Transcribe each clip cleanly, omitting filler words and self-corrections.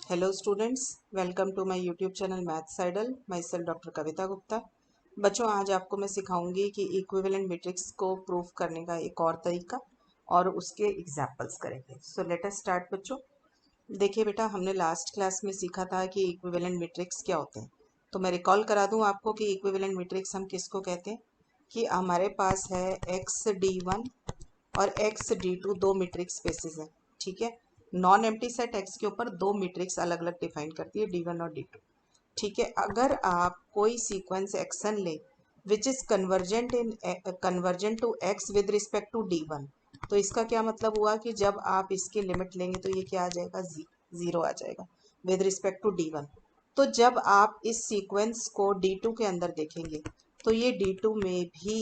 Hello students, welcome to my YouTube channel maths idol. Myself doctor Kavita Gupta. बच्चों, आज आपको मैं सिखाऊंगी कि इक्विवेलेंट मैट्रिक्स को प्रूफ करने का एक और तरीका और उसके एग्जाम्पल्स करेंगे। सो लेट अस स्टार्ट बच्चों। देखिए बेटा, हमने लास्ट क्लास में सीखा था कि इक्विवेलेंट मैट्रिक्स क्या होते हैं। तो मैं रिकॉल करा दूं आपको कि इक्विवेलेंट मैट्रिक्स हम किसको कहते हैं। कि हमारे पास है XD1 और XD2 दो मैट्रिक्स स्पेसेस हैं। ठीक है, नॉन एम्प्टी सेट एक्स के ऊपर दो मैट्रिक्स अलग अलग डिफाइन करती है, D1 और D2। ठीक है, अगर आप कोई सीक्वेंस एक्सन ले which is convergent to x with respect to D1, तो इसका क्या मतलब हुआ कि जब आप इसकी लिमिट लेंगे तो ये क्या आ जाएगा, जीरो आ जाएगा विद रिस्पेक्ट टू D1। तो जब आप इस सीक्वेंस को D2 के अंदर देखेंगे तो ये D2 में भी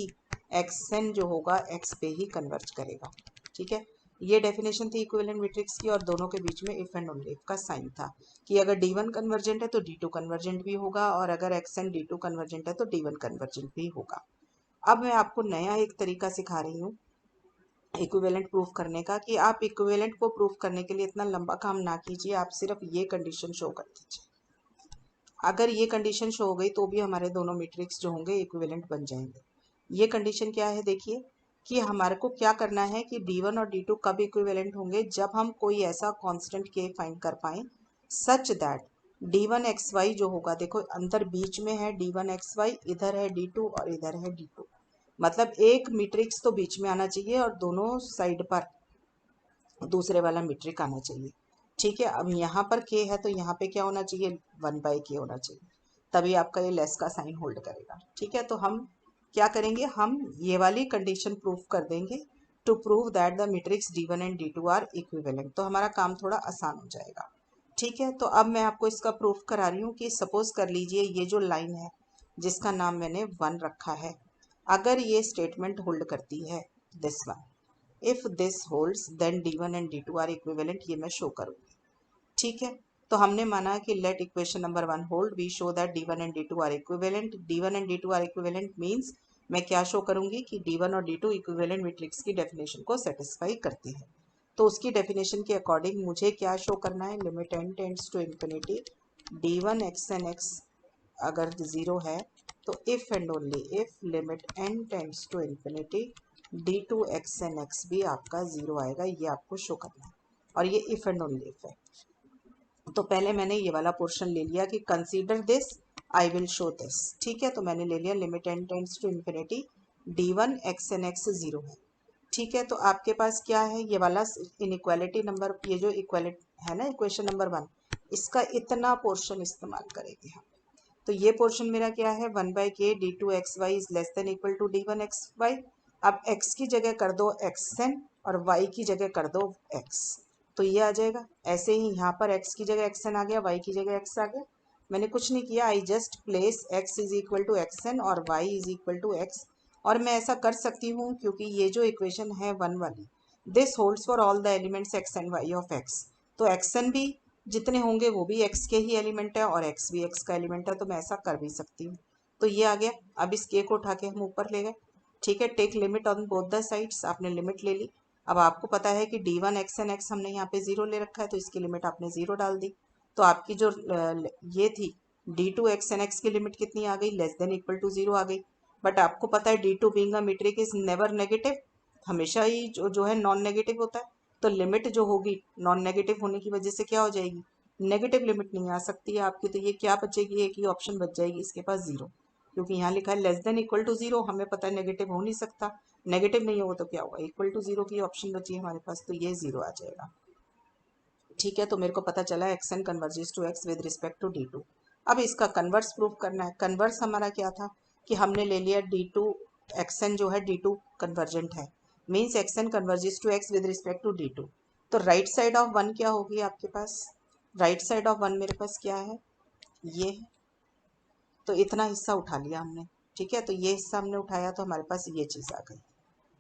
एक्सन जो होगा एक्स पे ही कन्वर्ज करेगा। ठीक है, ये डेफिनेशन थी इक्विवेलेंट मैट्रिक्स की, और दोनों के बीच में इफ एंड ओनली इफ का साइन था कि अगर D1 कन्वर्जेंट है तो D2 कन्वर्जेंट भी होगा, और अगर x एंड D2 कन्वर्जेंट है तो D1 कन्वर्जेंट भी होगा। अब मैं आपको नया एक तरीका सिखा रही हूँ इक्विवेलेंट प्रूफ करने का, कि आप इक्विवेलेंट को प्रूफ करने के लिए इतना लंबा काम ना कीजिए, आप सिर्फ ये कंडीशन शो कर दीजिए। अगर ये कंडीशन शो हो गई तो भी हमारे दोनों मैट्रिक्स जो होंगे इक्विवेलेंट बन जाएंगे। ये कंडीशन क्या है, देखिए कि हमारे को क्या करना है कि D1 और D2 कब इक्विवेलेंट होंगे, जब हम कोई ऐसा कांस्टेंट k फाइंड कर पाए सच दैट D1 xy जो होगा, देखो अंदर बीच में है D1 xy, इधर है D2 और इधर है D2, मतलब एक मैट्रिक्स तो बीच में आना चाहिए और दोनों साइड पर दूसरे वाला मीट्रिक आना चाहिए। ठीक है, अब यहाँ पर के है तो यहाँ पे क्या होना चाहिए, 1/k होना चाहिए, तभी आपका ये लेस का साइन होल्ड करेगा। ठीक है, तो हम क्या करेंगे, हम ये वाली कंडीशन प्रूफ कर देंगे to prove that the matrix D1 and D2 are equivalent, तो हमारा काम थोड़ा आसान हो जाएगा। ठीक है, तो अब मैं आपको इसका प्रूफ करा रही हूँ कि सपोज कर लीजिए ये जो लाइन है जिसका नाम मैंने 1 रखा है, अगर ये स्टेटमेंट होल्ड करती है, this one, if this holds then D1 and D2 are equivalent, ये मैं शो करूंगी। ठीक है, तो हमने माना कि let equation number 1 hold, we show that D1 and D2 are equivalent. D1 and D2 are equivalent means मैं क्या शो करूंगी कि D1 और D2 इक्विवेलेंट मैट्रिक्स की डेफिनेशन को सेटिस्फाई करते हैं। तो उसकी डेफिनेशन के अकॉर्डिंग मुझे क्या शो करना है, limit n tends to infinity D1 x n x अगर जीरो है तो if and only if limit n tends to infinity D2 x n x भी आपका जीरो आएगा, ये आपको शो करना है, और ये इफ एंड ओनली इफ है। तो पहले मैंने ये वाला पोर्शन ले लिया कि consider this, I will show this. ठीक है, तो मैंने ले लिया limit n tends to infinity D1 x n x zero है। ठीक है, तो आपके पास क्या है, ये वाला इनइक्वालिटी नंबर, ये जो इक्वालिटी है ना इक्वेशन नंबर 1, इसका इतना पोर्शन इस्तेमाल करेंगे हम। तो ये पोर्शन मेरा क्या है, 1/k D2 xy is less than equal to D1 xy। अब x की जगह कर दो xn और y की जगह कर दो x, तो ये आ जाएगा। ऐसे ही यहाँ पर x की जगह xn आ गया, y की जगह x आ गया। मैंने कुछ नहीं किया, I just place x is equal to xn और y is equal to x। और मैं ऐसा कर सकती हूँ क्योंकि ये जो इक्वेशन है 1 वाली, this holds for all the elements x and y of x, तो xn भी जितने होंगे वो भी x के ही एलिमेंट है और x भी x का एलिमेंट है, तो मैं ऐसा कर भी सकती हूँ। तो ये आ गया। अब इस k को उठा के हम ऊपर ले गए। ठीक है, take limit on both the sides, आपने लिमिट ले ली। अब आपको पता है कि D1 x एन x हमने यहाँ पे जीरो ले रखा है, तो इसकी लिमिट आपने जीरो डाल दी। तो आपकी जो ये थी D2 x एन x की लिमिट कितनी आ गई, less than equal to zero आ गई। बट आपको पता है D2 being a metric is never negative, हमेशा ही जो है नॉन नेगेटिव होता है। तो लिमिट जो होगी नॉन नेगेटिव होने की वजह से क्या हो जाएगी, नेगेटिव लिमिट नहीं आ सकती है आपकी, तो ये क्या बचेगी, एक ही ऑप्शन बच जाएगी इसके पास, जीरो। क्योंकि यहाँ लिखा है less than equal to zero, हमें पता है नेगेटिव हो नहीं सकता, नेगेटिव नहीं होगा तो क्या होगा, इक्वल टू जीरो की ऑप्शन बची है हमारे पास, तो ये जीरो आ जाएगा। ठीक है, तो मेरे को पता चला x n converges to x with respect to D2। अब इसका कन्वर्स प्रूफ करना है। कन्वर्स हमारा क्या था कि हमने ले लिया D2 एक्सन जो है D2 कन्वर्जेंट है, means x n converges to x with respect to D2। तो राइट साइड ऑफ 1 क्या होगी आपके पास, राइट साइड ऑफ 1 मेरे पास क्या है, ये है। तो इतना हिस्सा उठा लिया हमने। ठीक है, तो ये हिस्सा हमने उठाया तो हमारे पास ये चीज़ आ गई।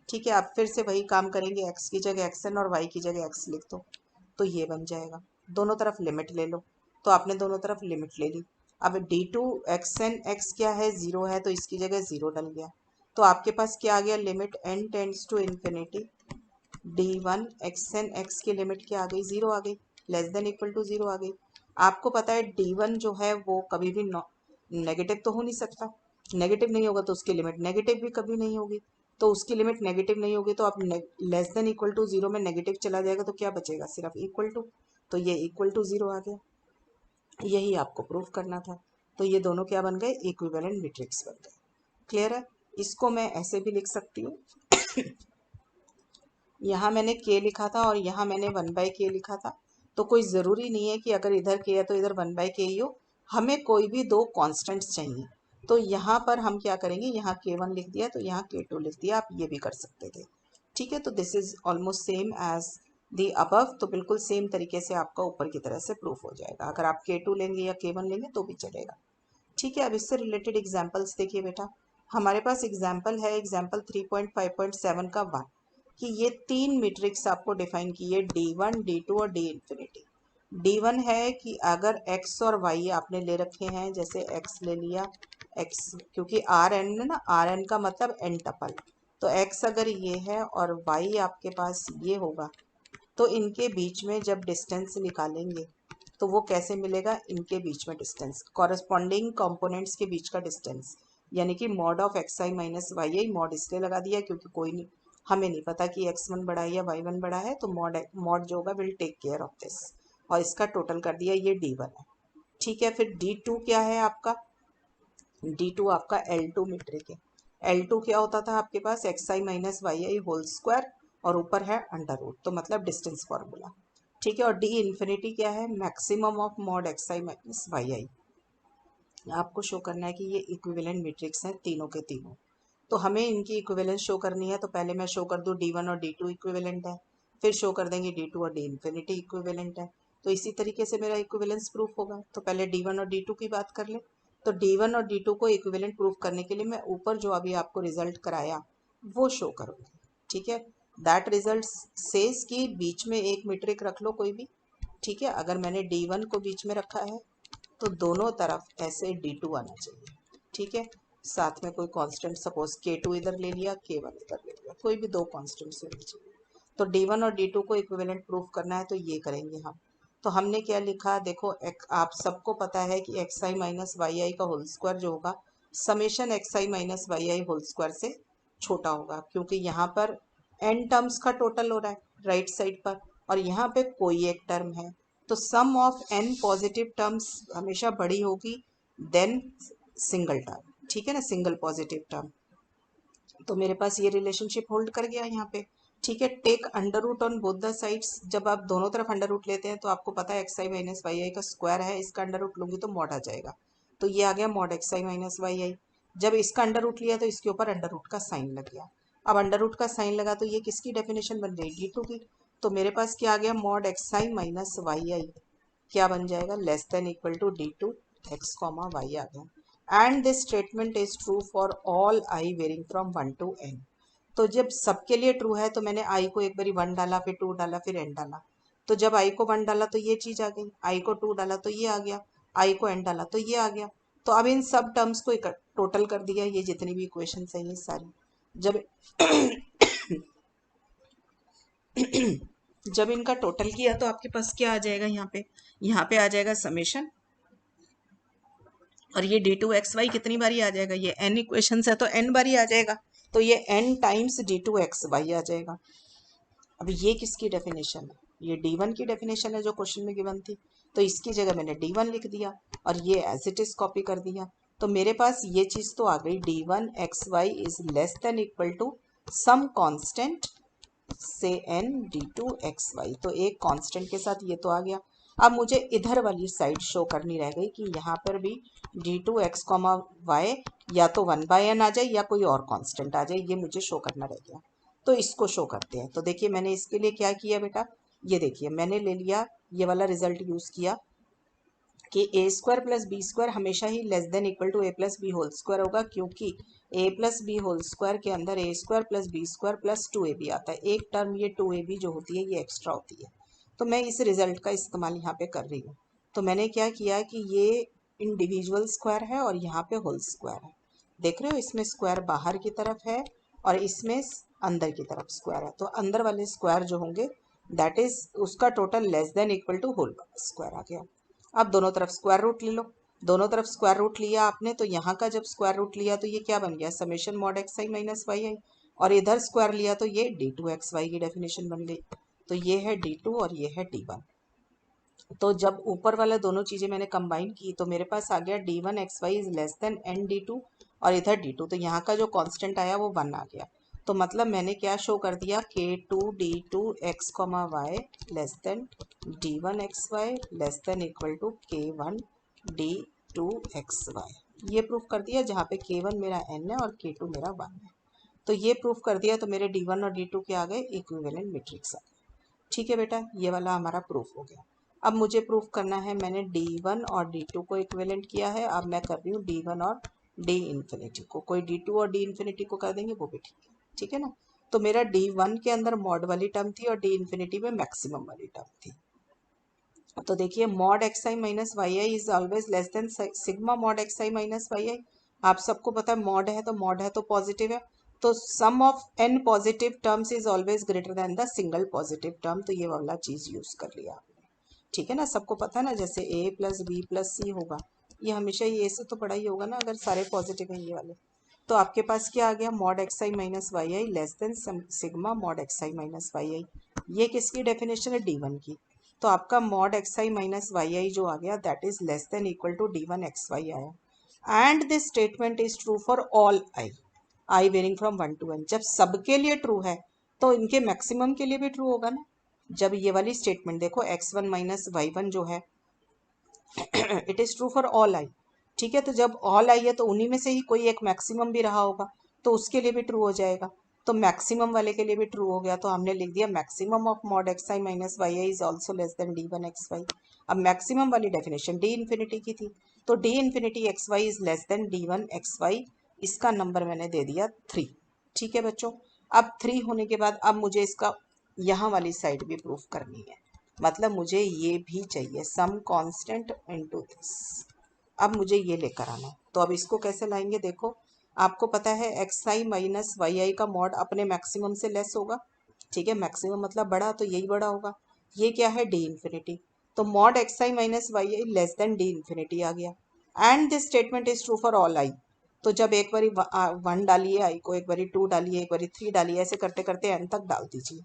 ठीक है, अब फिर से वही काम करेंगे, x की जगह xn और y की जगह x लिख दो, तो ये बन जाएगा। दोनों तरफ लिमिट ले लो, तो आपने दोनों तरफ लिमिट ले ली। अब D2 xn x क्या है, जीरो है, तो इसकी जगह जीरो डल गया। तो आपके पास क्या आ गया, limit n tends to infinity D1 xn x की लिमिट क्या आ गई, जीरो आ गई। लेस देन इक्वल टू 0 आ गई। आपको पता है D1 जो है वो कभी भी नेगेटिव तो हो नहीं सकता, नेगेटिव नहीं होगा तो उसकी लिमिट नेगेटिव भी कभी नहीं होगी, तो उसकी लिमिट नेगेटिव नहीं होगी तो आप लेस देन इक्वल टू 0 में नेगेटिव चला जाएगा तो क्या बचेगा, सिर्फ इक्वल टू। तो ये इक्वल टू 0 आ गया, यही आपको प्रूफ करना था। तो ये दोनों क्या बन गए, इक्विवेलेंट मैट्रिक्स बन गए। क्लियर है? इसको मैं ऐसे भी लिख सकती हूँ यहाँ मैंने k लिखा था और यहाँ मैंने 1/k लिखा था, तो कोई ज़रूरी नहीं है कि अगर इधर k है तो इधर 1/k ही हो, हमें कोई भी दो कॉन्स्टेंट्स चाहिए। तो यहाँ पर हम क्या करेंगे, यहाँ k1 लिख दिया तो यहाँ k2 लिख दिया, आप ये भी कर सकते थे। ठीक है, तो this is almost same as the above, तो बिल्कुल सेम तरीके से आपका ऊपर की तरह से प्रूफ हो जाएगा। अगर आप k2 लेंगे या k1 लेंगे तो भी चलेगा। ठीक है, अब इससे रिलेटेड एग्जाम्पल्स देखिए बेटा, हमारे पास एग्जाम्पल है, एग्जाम्पल 3.5.7 का 1, कि ये तीन मैट्रिक्स आपको डिफाइन किए, D1, D2 और D इंफिनिटी। D1 है कि अगर x और y आपने ले रखे हैं, जैसे x ले लिया, x क्योंकि Rn है ना, Rn का मतलब n टपल, तो x अगर ये है और y आपके पास ये होगा, तो इनके बीच में जब डिस्टेंस निकालेंगे तो वो कैसे मिलेगा, इनके बीच में डिस्टेंस कॉरेस्पॉन्डिंग कंपोनेंट्स के बीच का डिस्टेंस, यानी कि mod of xi minus y, mod इसलिए लगा दिया क्योंकि कोई नहीं, हमें नहीं पता कि x1 बड़ा है या y1 बड़ा है, तो मॉड जो होगा will take care of this, और इसका टोटल कर दिया, ये D1 है। ठीक है, फिर D2 क्या है आपका, D2 आपका L2 मीट्रिक है। L2 क्या होता था आपके पास, xi minus y whole square और ऊपर है अंडर रूट, तो मतलब डिस्टेंस फॉर्मूला। ठीक है, और D इन्फिनिटी क्या है, maximum of mod xi minus y. आपको शो करना है कि ये इक्विवेलेंट मैट्रिक्स हैं तीनों के तीनों, तो हमें इनकी इक्विवेलेंस शो करनी है, तो पहले मैं शो कर दूँ D1 और D2 इक्विवेलेंट है, फिर शो कर देंगे D2 और D इन्फिनिटी इक्विवेलेंट है, तो इसी तरीके से मेरा इक्विवेलेंस प्रूफ होगा। तो पहले D1 और D2 की बात कर ले, तो D1 और D2 को इक्विवेलेंट प्रूफ करने के लिए मैं ऊपर जो अभी आपको रिजल्ट कराया वो शो करूँगी। ठीक है, दैट रिजल्ट सेज कि बीच में एक मीट्रिक रख लो कोई भी। ठीक है, अगर मैंने D1 को बीच में रखा है तो दोनों तरफ ऐसे D2 आना चाहिए। ठीक है, साथ में कोई कांस्टेंट, सपोज K2 इधर ले लिया, K1 इधर ले लिया, कोई भी दो कांस्टेंट्स होने चाहिए। तो D1 और D2 को इक्विवेलेंट प्रूफ करना है तो ये करेंगे हम। तो हमने क्या लिखा, देखो आप सबको पता है कि xi माइनस वाई का होल स्क्वायर जो होगा summation xi minus y whole square से छोटा होगा, क्योंकि यहाँ पर n टर्म्स का टोटल हो रहा है राइट साइड पर, और यहाँ पे कोई एक टर्म है, तो sum of n positive terms हमेशा बड़ी होगी देन सिंगल टर्म। ठीक है ना, सिंगल पॉजिटिव टर्म, तो मेरे पास ये रिलेशनशिप होल्ड कर गया यहाँ पे। ठीक है, take under root on both the sides, जब आप दोनों तरफ अंडर रूट लेते हैं तो आपको पता है xi माइनस वाई का स्क्वायर है, इसका अंडर रूट लूंगी तो मॉड आ जाएगा, तो ये आ गया मॉड xi माइनस वाई। जब इसका अंडर रूट लिया तो इसके ऊपर अंडर रूट का साइन लग गया, अब अंडर रूट का साइन लगा तो ये किसकी डेफिनेशन बन रही है, D2 की, तो मेरे पास क्या आ गया, मॉड xi माइनस वाई क्या बन जाएगा, less than equal to D2 x comma y आ गया। And this statement is true for all i varying from 1 to n। तो जब सबके लिए ट्रू है तो मैंने i को एक बारी 1 डाला, फिर 2 डाला, फिर n डाला, तो जब i को 1 डाला तो ये चीज आ गई, i को 2 डाला तो ये आ गया, i को n डाला तो ये आ गया। तो अब इन सब टर्म्स को टोटल कर दिया, ये जितनी भी इक्वेशन है ये सारी, जब जब इनका टोटल किया तो आपके पास क्या आ जाएगा, यहाँ पे आ जाएगा समेशन, और ये D2xy कितनी बारी आ जाएगा, ये n इक्वेशंस है तो n बारी आ जाएगा, तो ये n टाइम्स D2xy आ जाएगा। अब ये किसकी डेफिनेशन है, ये D1 की डेफिनेशन है जो क्वेश्चन में गिवन थी, तो इसकी जगह मैंने D1 लिख दिया और ये एज इट इज कॉपी कर दिया, तो मेरे पास ये चीज तो आ गई, D1xy is less than equal to some constant से n D2xy, तो एक कांस्टेंट के साथ ये तो आ गया। अब मुझे इधर वाली साइड शो करनी रह गई कि यहाँ पर भी D2x y या तो 1/n आ जाए या कोई और कांस्टेंट आ जाए, ये मुझे शो करना रह गया, तो इसको शो करते हैं। तो देखिए मैंने इसके लिए क्या किया बेटा, ये देखिए मैंने ले लिया ये वाला रिजल्ट यूज किया कि a square plus b square हमेशा ही less than equal to a plus b whole square होगा, क्योंकि a plus b whole square के अंदर a square plus b square plus 2ab आता है, एक टर्म ये 2ab जो होती है ये एक्स्ट्रा होती है, तो मैं इस रिजल्ट का इस्तेमाल यहाँ पे कर रही हूँ। तो मैंने क्या किया कि ये इंडिविजुअल स्क्वायर है और यहाँ पे होल स्क्वायर है, देख रहे हो, इसमें स्क्वायर बाहर की तरफ है और इसमें अंदर की तरफ स्क्वायर है, तो अंदर वाले स्क्वायर जो होंगे दैट इज उसका total less than equal to whole square आ गया। अब दोनों तरफ स्क्वायर रूट ले लो। दोनों तरफ स्क्वायर रूट लिया आपने तो यहाँ का जब स्क्वायर रूट लिया तो ये क्या बन गया, summation mod x i minus y आई, और इधर स्क्वायर लिया तो ये डी टू एक्स वाई की डेफिनेशन बन गई। तो ये है डी टू और ये है डी वन। तो जब ऊपर वाला दोनों चीज़ें मैंने कंबाइन की तो मेरे पास आ गया D one x y is less than n D two, और इधर डी टू, तो यहाँ का जो कांस्टेंट आया वो 1 आ गया। तो मतलब मैंने क्या शो कर दिया, k two d two x comma y less than D one x y less than equal to k one d two x y. ये प्रूफ कर दिया, जहाँ पे के वन मेरा एन है और के टू मेरा 1 है। तो ये प्रूफ कर दिया, तो मेरे डी वन और डी टू के आ गए इक्विवेलेंट मैट्रिक्स आ गए। ठीक है बेटा, ये वाला हमारा प्रूफ हो गया। अब मुझे प्रूफ करना है, मैंने D1 और D2 को इक्विवेलेंट किया है, अब मैं कर रही हूँ D1 और D इन्फिनिटी को। कोई D2 और D इन्फिनिटी को कर देंगे वो भी ठीक है, ठीक है ना। तो मेरा D1 के अंदर मॉड वाली टर्म थी और D इन्फिनिटी में मैक्सिमम वाली टर्म थी। तो देखिए mod x i minus y i is always less than sigma mod x i minus y i. आप सबको पता है मॉड है तो मॉड है तो पॉजिटिव है, तो sum of n positive terms is always greater than the single positive term. तो ये वाला चीज यूज कर लिया आपने, ठीक है ना। सबको पता है ना, जैसे ए प्लस बी प्लस सी होगा, ये हमेशा ये से तो बड़ा ही होगा ना अगर सारे पॉजिटिव हैं ये वाले। तो आपके पास क्या आ गया, mod x i minus y i less than sigma mod x i minus y i. ये किसकी डेफिनेशन है, डी वन की। तो आपका mod x i minus y i जो आ गया that is less than equal to d one x y आया। And this statement is true for all i varying from 1 to n। जब सबके लिए ट्रू है तो इनके मैक्सिमम के लिए भी ट्रू होगा ना। जब ये वाली स्टेटमेंट देखो x1 माइनस वाई वन जो है it is true for all आई, ठीक है। तो जब ऑल आई है तो उन्हीं में से ही कोई एक मैक्सिमम भी रहा होगा, तो उसके लिए भी ट्रू हो जाएगा। तो मैक्सिमम वाले के लिए भी ट्रू हो गया, तो हमने लिख दिया maximum of mod x i minus y i is also less than D one x y. अब मैक्सिमम वाली डेफिनेशन डी इन्फिनिटी की थी, तो D infinity x y is less than D one x y. इसका number मैंने दे दिया 3, ठीक है बच्चों। अब 3 होने के बाद अब मुझे इसका यहाँ वाली साइड भी प्रूफ करनी है, मतलब मुझे ये भी चाहिए सम कांस्टेंट इनटू दिस। अब मुझे ये लेकर आना है, तो अब इसको कैसे लाएंगे, देखो आपको पता है एक्स आई माइनस वाई आई का मॉड अपने मैक्सिमम से लेस होगा, ठीक है। मैक्सिमम मतलब बड़ा, तो यही बड़ा होगा। ये क्या है, डी इन्फिनिटी। तो mod x i minus y i less than D infinity आ गया। And this statement is true for all आई। तो जब एक बारी 1 डालिए आई को, एक बारी 2 डालिए, एक बारी 3 डालिए, ऐसे करते करते एन तक डाल दीजिए,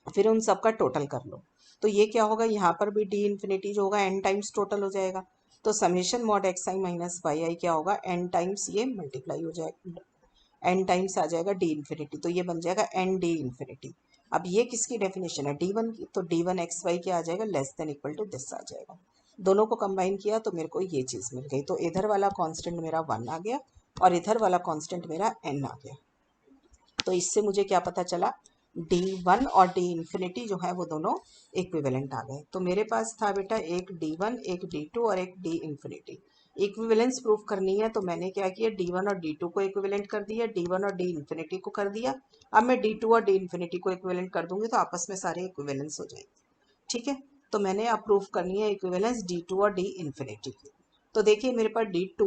फिर उन सबका टोटल कर लो। तो ये क्या होगा, यहाँ पर भी डी इन्फिनिटी जो होगा एन टाइम्स टोटल हो जाएगा। तो summation mod x i minus y आई क्या होगा, एन टाइम्स ये मल्टीप्लाई हो जाएगा, एन टाइम्स आ जाएगा डी इन्फिनिटी, तो ये बन जाएगा एन डी इन्फिनिटी। अब ये किसकी डेफिनेशन है, डी वन की। तो डी वन एक्स वाई क्या आ जाएगा, less than equal to this आ जाएगा। दोनों को कंबाइन किया तो मेरे को ये चीज़ मिल गई। तो इधर वाला कांस्टेंट मेरा 1 आ गया और इधर वाला कांस्टेंट मेरा n आ गया। तो इससे मुझे क्या पता चला, D1 और D इन्फिनिटी जो है वो दोनों इक्विवेलेंट आ गए। तो मेरे पास था बेटा एक D1, एक D2 और एक D इन्फिनिटी। इक्विवेलेंस प्रूफ करनी है तो मैंने क्या किया, D1 और D2 को इक्विवेलेंट कर दिया, D1 और D इन्फिनिटी को कर दिया। अब मैं D2 और D इन्फिनिटी को इक्विवेलेंट कर दूंगी तो आपस में सारे इक्विवेलेंस हो जाएंगे, ठीक है। तो मैंने अब प्रूफ करनी है इक्विवेलेंस D2 और D इन्फिनिटी की। तो देखिए मेरे पास D2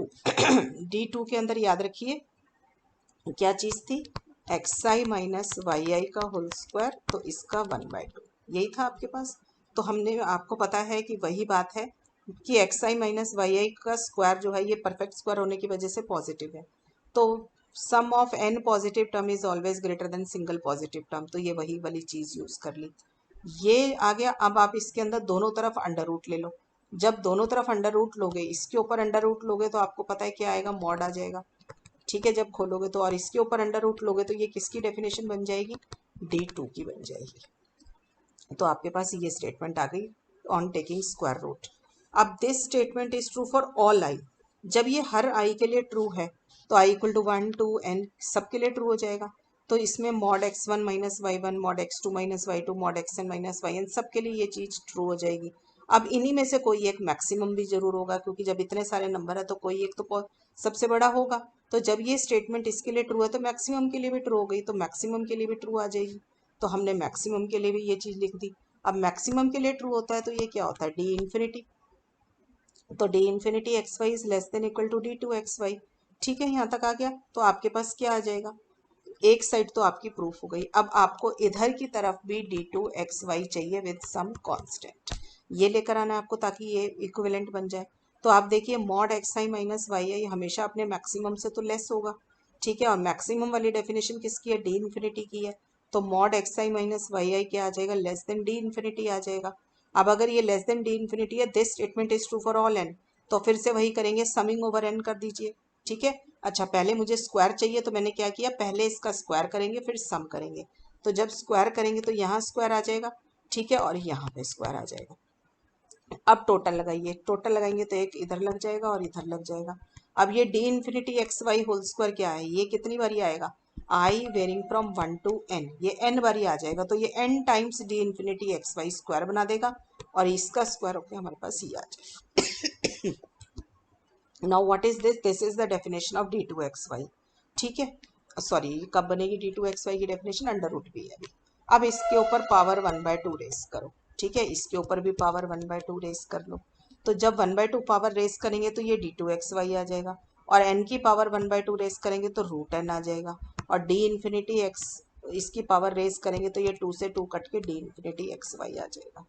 D2 के अंदर याद रखिए क्या चीज़ थी, एक्स आई माइनस वाई आई का होल स्क्वायर, तो इसका 1/2 यही था आपके पास। तो हमने, आपको पता है कि वही बात है कि एक्स आई माइनस वाई आई का स्क्वायर जो है ये परफेक्ट स्क्वायर होने की वजह से पॉजिटिव है। तो sum of n positive term is always greater than single positive term, तो ये वही वाली चीज़ यूज़ कर ली, ये आ गया। अब आप इसके अंदर दोनों तरफ अंडर रूट ले लो। जब दोनों तरफ अंडर रूट लोगे, इसके ऊपर अंडर रूट लोगे तो आपको पता है क्या आएगा, मॉड आ जाएगा, ठीक है। जब खोलोगे तो, और इसके ऊपर अंडर रूट लोगे तो ये किसकी डेफिनेशन बन जाएगी, D2 की बन जाएगी। तो आपके पास ये स्टेटमेंट आ गई ऑन टेकिंग स्क्वायर रूट। अब this statement is true for all आई। जब ये हर आई के लिए ट्रू है तो I equal to 1 to n सबके लिए ट्रू हो जाएगा। तो इसमें mod x1 minus y one, mod x2 minus y two, mod xn minus y n, सबके लिए ये चीज़ ट्रू हो जाएगी। अब इन्हीं में से कोई एक मैक्सिमम भी जरूर होगा, क्योंकि जब इतने सारे नंबर है तो कोई एक तो सबसे बड़ा होगा। तो जब ये स्टेटमेंट इसके लिए ट्रू है तो मैक्सिमम के लिए भी ट्रू हो गई, तो मैक्सिमम के लिए भी ट्रू आ जाएगी। तो हमने मैक्सिमम के लिए भी ये चीज़ लिख दी। अब मैक्सिमम के लिए ट्रू होता है तो ये क्या होता है, डी इन्फिनिटी। तो D infinity x y is less than equal to D2 x y, ठीक है। यहाँ तक आ गया। तो आपके पास क्या आ जाएगा, एक साइड तो आपकी प्रूफ हो गई। अब आपको इधर की तरफ भी d2xy चाहिए विद सम कांस्टेंट, ये लेकर आना है आपको ताकि ये इक्विवेलेंट बन जाए। तो आप देखिए मॉड xi माइनस वाई हमेशा अपने मैक्सिमम से तो लेस होगा, ठीक है, और मैक्सिमम वाली डेफिनेशन किसकी है, डी इन्फिनिटी की है। तो मॉड xi माइनस वाई क्या आ जाएगा, लेस देन डी इन्फिनिटी आ जाएगा। अब अगर ये लेस देन डी इन्फिनिटी है, this statement is true for all n, तो फिर से वही करेंगे, समिंग ओवर एन कर दीजिए, ठीक है। अच्छा पहले मुझे स्क्वायर चाहिए तो मैंने क्या किया, पहले इसका स्क्वायर करेंगे फिर सम करेंगे। तो जब स्क्वायर करेंगे तो यहाँ स्क्वायर आ जाएगा, ठीक है, और यहाँ पे स्क्वायर आ जाएगा। अब टोटल लगाइए, टोटल लगाएंगे तो एक इधर लग जाएगा और इधर लग जाएगा। अब ये D infinity x y whole square क्या है, ये कितनी बारी आएगा, i varying from 1 to n, ये n बारी आ जाएगा। तो ये n times D infinity x y square बना देगा और इसका स्क्वायर होकर हमारे पास ये आ जाएगा। Now what is this, this is the definition of d2xy, ठीक है। सॉरी कब बनेगी d2xy की डेफिनेशन, अंडर रूट भी है अभी। अब इसके ऊपर पावर 1/2 रेस करो, ठीक है, इसके ऊपर भी पावर 1/2 रेस कर लो। तो जब 1/2 पावर रेस करेंगे तो ये d2xy आ जाएगा, और n की पावर 1/2 रेस करेंगे तो रूट n आ जाएगा, और डी इन्फिनिटी एक्स इसकी पावर रेस करेंगे तो ये 2 से 2 कट के डी इन्फिनिटी एक्स वाई आ जाएगा।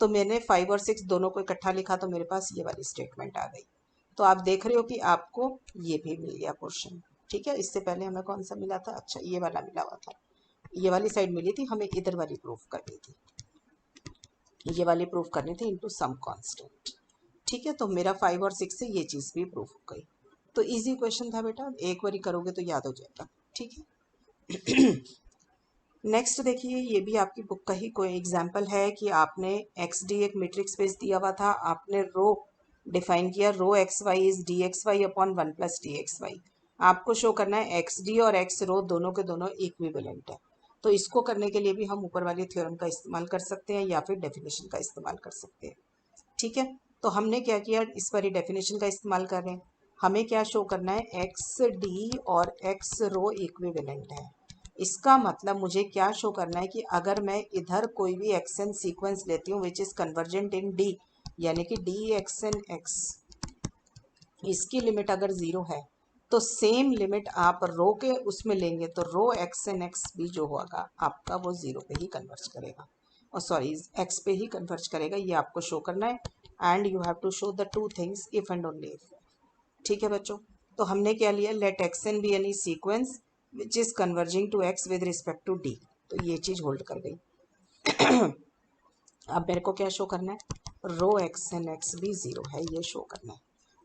तो मैंने 5 और 6 दोनों को इकट्ठा लिखा तो मेरे पास ये वाली स्टेटमेंट आ गई। तो आप देख रहे हो कि आपको ये भी मिल गया क्वेश्चन, ठीक है। इससे पहले हमें कौन सा मिला था, अच्छा ये वाला मिला हुआ था, ये वाली साइड मिली थी, हमें इधर वाली प्रूफ करनी थी, ये वाली प्रूफ करनी थी इनटू सम कांस्टेंट, ठीक है। तो मेरा 5 और 6 से ये चीज़ भी प्रूफ हो गई। तो इजी क्वेश्चन था बेटा, एक बारी करोगे तो याद हो जाएगा, ठीक है। नेक्स्ट देखिए, ये भी आपकी बुक का ही कोई एग्जाम्पल है कि आपने एक्स डी एक मैट्रिक्स स्पेस दिया हुआ था, आपने रो डिफाइन किया, rho x y is d x y upon 1 plus D x y. आपको शो करना है एक्स डी और एक्स रो दोनों के दोनों इक्विवेलेंट है। तो इसको करने के लिए भी हम ऊपर वाली थ्योरम का इस्तेमाल कर सकते हैं या फिर डेफिनेशन का इस्तेमाल कर सकते हैं, ठीक है। तो हमने क्या किया, इस वाली डेफिनेशन का इस्तेमाल कर रहे हैं। हमें क्या शो करना है, एक्स डी और एक्स रो इक्विवेलेंट है। इसका मतलब मुझे क्या शो करना है कि अगर मैं इधर कोई भी एक्स एन सीक्वेंस लेती हूँ विच इज कन्वर्जेंट इन डी, यानी कि डी एक्स एन एक्स, इसकी लिमिट अगर जीरो है तो सेम लिमिट आप रो के उसमें लेंगे तो रो एक्स एन एक्स भी जो होगा आपका वो जीरो पे ही कन्वर्ज करेगा, और सॉरी एक्स पे ही कन्वर्ज करेगा, ये आपको शो करना है। And you have to show the two things if and only if, ठीक है बच्चों। तो हमने क्या लिया, let x n be any sequence which is converging to x with respect to D, तो ये चीज होल्ड कर गई। अब मेरे को क्या शो करना है, रो एक्स एन एक्स भी जीरो है, ये शो करना है।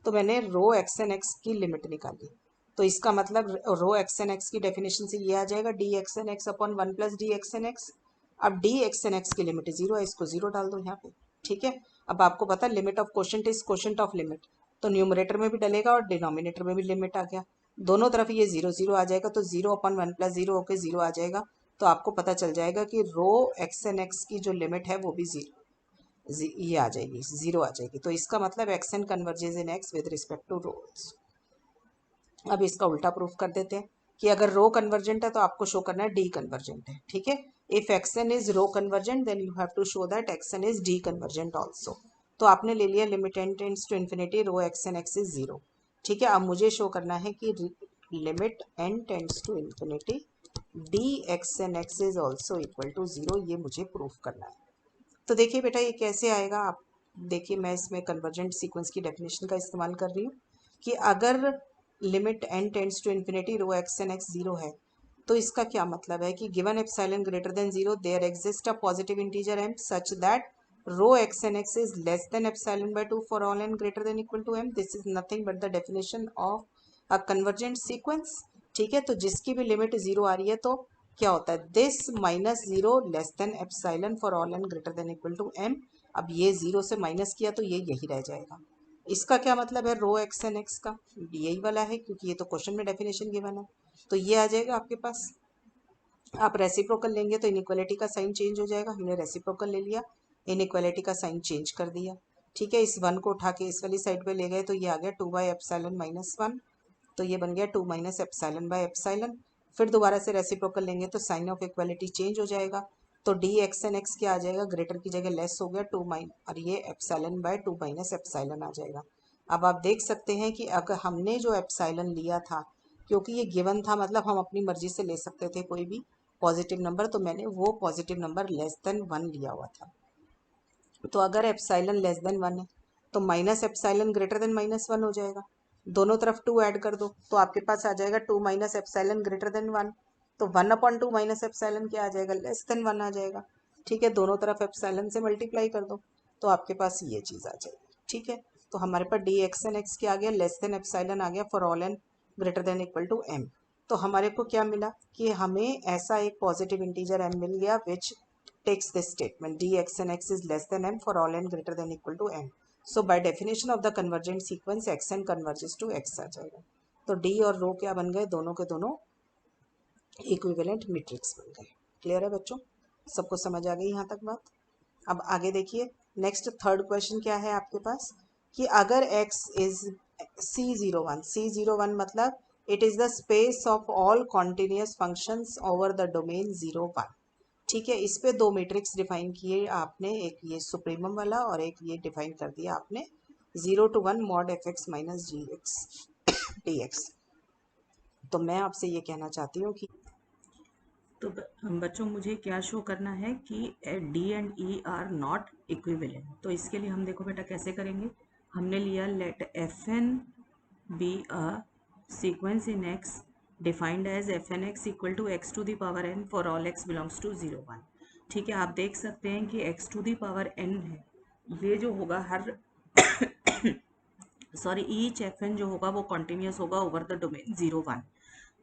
तो मैंने रो एक्स एन एक्स की लिमिट निकाली, तो इसका मतलब रो एक्स एन एक्स की डेफिनेशन से ये आ जाएगा D x n x upon 1 plus D x n x. अब डी एक्स एन एक्स की लिमिट जीरो है, इसको जीरो डाल दो यहाँ पे, ठीक है। अब आपको पता limit of quotient is quotient of limit, तो न्यूमरेटर में भी डलेगा और डिनोमिनेटर में भी लिमिट आ गया, दोनों तरफ ये जीरो जीरो आ जाएगा, तो जीरो अपॉन 1 प्लस जीरो होकर जीरो आ जाएगा। तो आपको पता चल जाएगा कि रो एक्स एन एक्स की जो लिमिट है वो भी ये आ जाएगी, जीरो आ जाएगी। तो इसका मतलब x n converges in x with respect to rho. अब इसका उल्टा प्रूफ कर देते हैं कि अगर रो कन्वर्जेंट है तो आपको शो करना है डी कन्वर्जेंट है, ठीक है। If x n is rho convergent then you have to show that x n is D convergent also. तो आपने ले लिया limit n tends to infinity rho x n x is zero, ठीक है। अब मुझे शो करना है कि limit n tends to infinity D x n x is also equal to zero, ये मुझे प्रूफ करना है। तो देखिए बेटा ये कैसे आएगा, आप देखिए मैं इसमें कन्वर्जेंट सीक्वेंस की डेफिनेशन का इस्तेमाल कर रही हूँ कि अगर limit n tends to infinity rho x n x zero है तो इसका क्या मतलब है कि given epsilon greater than zero there exist a positive integer M such that rho x n x is less than epsilon by 2 for all n greater than equal to M. This is nothing but the definition of a convergent sequence, ठीक है। तो जिसकी भी limit zero आ रही है तो क्या होता है, this minus zero less than epsilon for all n greater than equal to M. अब ये जीरो से माइनस किया तो ये यही रह जाएगा। इसका क्या मतलब है, रो एक्स एन एक्स का यही वाला है क्योंकि ये तो क्वेश्चन में डेफिनेशन गिवन है, तो ये आ जाएगा आपके पास। आप रेसिप्रोकल लेंगे तो इनइक्वालिटी का साइन चेंज हो जाएगा, हमने रेसिप्रोकल ले लिया, इनइक्वालिटी का साइन चेंज कर दिया, ठीक है। इस वन को उठा के इस वाली साइड पे ले गए तो ये आ गया 2 बाई एप्सिलॉन माइनस 1, तो ये बन गया 2 माइनस एप्सिलॉन बाई एप्सिलॉन। फिर दोबारा से रेसिप्रोकल लेंगे तो साइन ऑफ इक्वालिटी चेंज हो जाएगा, तो डी एक्स एन एक्स क्या आ जाएगा, ग्रेटर की जगह लेस हो गया 2 माइन और ये एप्सिलॉन बाय 2 माइनस एप्सिलॉन आ जाएगा। अब आप देख सकते हैं कि अगर हमने जो एप्सिलॉन लिया था क्योंकि ये गिवन था, मतलब हम अपनी मर्जी से ले सकते थे कोई भी पॉजिटिव नंबर, तो मैंने वो पॉजिटिव नंबर लेस देन 1 लिया हुआ था। तो अगर एप्साइलन लेस देन 1 है तो माइनस एप्साइलन ग्रेटर देन -1 हो जाएगा। दोनों तरफ 2 ऐड कर दो तो आपके पास आ जाएगा 2 माइनस एप्साइलन ग्रेटर देन 1। तो 1/2 माइनस एप्साइलन क्या आ जाएगा, लेस देन 1 आ जाएगा। ठीक है, दोनों तरफ एप्साइलन से मल्टीप्लाई कर दो तो आपके पास ये चीज़ आ जाएगी। ठीक है, तो हमारे पास डी एक्स एन एक्स क्या आ गया, लेस देन एप्साइलन आ गया for all n greater than equal to m. तो हमारे को क्या मिला कि हमें ऐसा एक पॉजिटिव इंटीजर एम मिल गया विच takes this statement dx and x is less than m for all n greater than equal to m. So by definition of the convergent sequence xn converges to x आ जाएगा। तो d और रो क्या बन गए, दोनों के दोनों इक्विवेलेंट मैट्रिक्स बन गए। क्लियर है बच्चों, सबको समझ आ गई यहाँ तक बात। अब आगे देखिए, नेक्स्ट थर्ड क्वेश्चन क्या है आपके पास कि अगर x इज C01 मतलब it is the space of all continuous functions over the domain 0, 1। ठीक है, इस पे दो मैट्रिक्स डिफाइन किए आपने, एक ये सुप्रीमम वाला और एक ये डिफाइन कर दिया आपने 0 to 1 mod fx minus g x dx। तो मैं आपसे ये कहना चाहती हूँ कि तो बच्चों मुझे क्या शो करना है कि D and e are not equivalent. तो इसके लिए हम देखो बेटा कैसे करेंगे। हमने लिया let f n be a sequence in x defined as f n x equal to x to the power n for all x belongs to 0, 1। ठीक है, आप देख सकते हैं कि x to the power n है, ये जो होगा हर सॉरी ईच एफ एन जो होगा वो कॉन्टिन्यूस होगा ओवर द डोमेन 0, 1।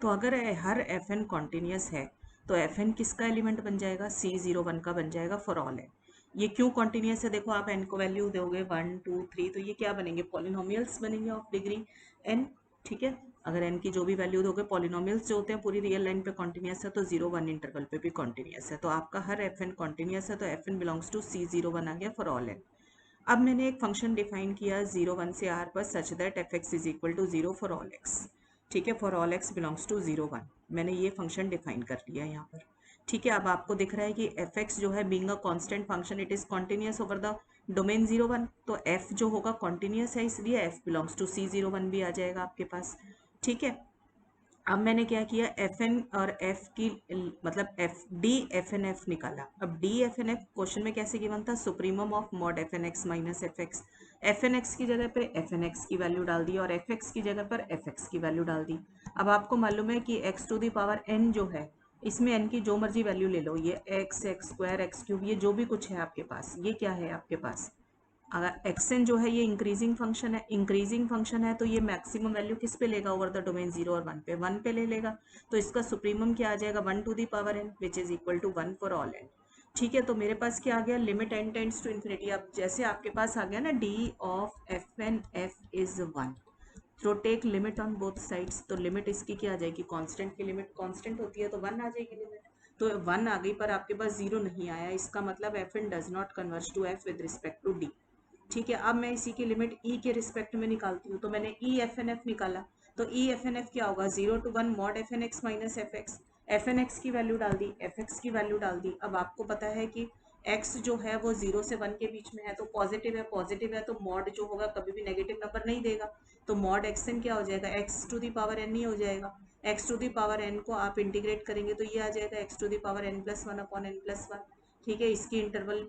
तो अगर हर एफ एन कॉन्टिन्यूस है तो एफ एन किसका एलिमेंट बन जाएगा, C01 का बन जाएगा फॉर ऑल एन। ये क्यों कॉन्टिन्यूस है, देखो आप एन को वैल्यू दोगे 1 2 3 तो ये क्या बनेंगे, पॉलिनोमियल्स बनेंगे ऑफ डिग्री एन। ठीक है, अगर एन की जो भी वैल्यू दोगे, पॉलिनोमियल्स जो होते हैं पूरी रियल लाइन पे कॉन्टिन्यूस है तो 0, 1 इंटरवल पे भी कॉन्टिन्यूस है। तो आपका हर एफ एन कॉन्टिन्यूस है तो f n belongs to C01 आ गया फॉर ऑल एन। अब मैंने एक फंक्शन डिफाइन किया 0, 1 से r पर such that f x is equal to 0 for all x. ठीक है, for all x belongs to 0, 1 मैंने ये फंक्शन डिफाइन कर लिया यहाँ पर। ठीक है, अब आपको दिख रहा है कि एफ एक्स जो है being a constant function it is continuous over the domain 0, 1। तो एफ जो होगा कॉन्टिन्यूस है इसलिए एफ बिलोंग्स टू C01 भी आ जाएगा आपके पास। ठीक है, अब मैंने क्या किया, एफ एन और एफ की मतलब f d f n f निकाला। अब d f n f question में कैसे गिवन था, supremum of mod f n x minus f x. F n x की जगह पे एफ एन एक्स की वैल्यू डाल दी और एफ एक्स की जगह पर एफ एक्स की वैल्यू डाल दी। अब आपको मालूम है कि x to the power n जो है इसमें एन की जो मर्जी वैल्यू ले लो, ये x x square x cube ये जो भी कुछ है आपके पास, ये क्या है आपके पास, अगर एक्सएन जो है ये इंक्रीजिंग फंक्शन है, इंक्रीजिंग फंक्शन है तो ये मैक्सिमम वैल्यू किस पे लेगा, ओवर द डोमेन 0 और 1 पे, 1 पे ले लेगा। तो इसका सुप्रीमम क्या आ जाएगा, 1 to the power n which is equal to 1 for all n. ठीक है, तो मेरे पास क्या आ गया, limit n tends to infinity. अब जैसे आपके पास आ गया ना d of f n f is 1, तो take limit on both sides. तो लिमिट इसकी क्या आ जाएगी, कांस्टेंट की लिमिट कांस्टेंट होती है तो 1 आ जाएगी लिमिट। तो 1 आ गई पर आपके पास 0 नहीं आया, इसका मतलब f n does not converge to f with respect to d. ठीक है, अब मैं इसी की लिमिट ई के रिस्पेक्ट में निकालती हूँ। तो मैंने ई एफ एन एफ निकाला, तो ई एफ एन एफ क्या होगा, 0 to 1 mod f n x minus f x. F n x की वैल्यू डाल दी, एफ एक्स की वैल्यू डाल दी। अब आपको पता है कि एक्स जो है वो 0 से 1 के बीच में है तो पॉजिटिव है तो मॉड जो होगा कभी भी नेगेटिव नंबर नहीं देगा। तो मॉड एक्स एन क्या हो जाएगा, x to the power n ही हो जाएगा। X to the power n को आप इंटीग्रेट करेंगे तो ये आ जाएगा x to the power n plus 1 upon n plus 1। ठीक है, इसकी इंटरवल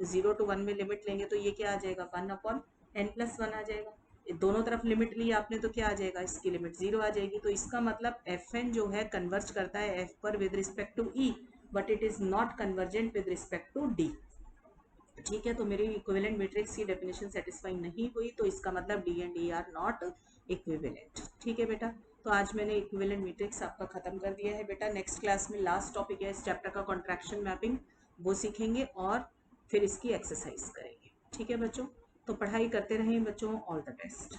0 to 1 में लिमिट लेंगे तो ये क्या आ जाएगा, 1 अपॉन एन प्लस 1 आ जाएगा। दोनों तरफ लिमिट ली आपने तो क्या आ जाएगा, इसकी लिमिट 0 आ जाएगी। तो इसका मतलब एफ एन जो है कन्वर्ज करता है एफ पर with respect to e, but it is not convergent with respect to d. ठीक है, तो मेरी इक्विवेलेंट मैट्रिक्स की डेफिनेशन सेटिस्फाई नहीं हुई तो इसका मतलब d and e are not equivalent. ठीक है बेटा, तो आज मैंने इक्विवेलेंट मैट्रिक्स आपका खत्म कर दिया है बेटा। नेक्स्ट क्लास में लास्ट टॉपिक है इस चैप्टर का कॉन्ट्रैक्शन मैपिंग, वो सीखेंगे और फिर इसकी एक्सरसाइज करेंगे। ठीक है बच्चों, तो पढ़ाई करते रहें बच्चों, ऑल द बेस्ट।